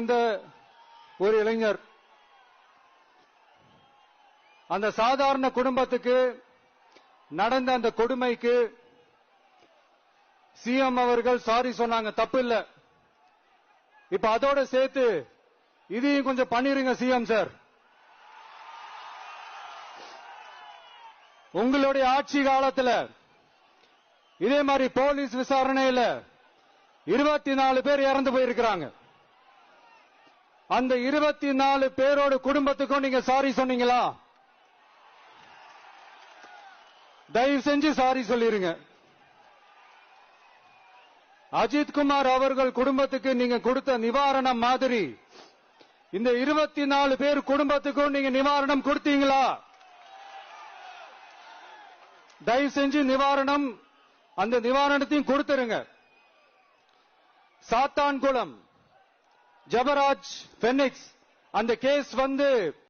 வந்த ஒரு இளைஞர். அந்த சாதாரண குடும்பத்துக்கு நடந்த அந்த கொடுமைக்கு சிஎம் அவர்கள் சாரி சொன்னாங்க, தப்பு இல்ல. இப்ப அதோட சேர்த்து இதையும் கொஞ்சம் பண்ணிருங்க சிஎம் சார். உங்களுடைய ஆட்சி காலத்துல இதே மாதிரி போலீஸ் விசாரணையில 24 பேர் இறந்து போயிருக்கிறாங்க. அந்த 24 பேரோட குடும்பத்துக்கும் நீங்க சாரி சொன்னீங்களா? தயவு செஞ்சு சாரி சொல்லிருங்க. அஜித்குமார் அவர்கள் குடும்பத்துக்கு நீங்க கொடுத்த நிவாரணம் மாதிரி இந்த 24 பேர் குடும்பத்துக்கும் நீங்க நிவாரணம் கொடுத்தீங்களா? தயவு செஞ்சு நிவாரணம், அந்த நிவாரணத்தையும் கொடுத்துருங்க. சாத்தான்குளம் ஜபராஜ் பெனிக்ஸ் அந்த கேஸ் வந்து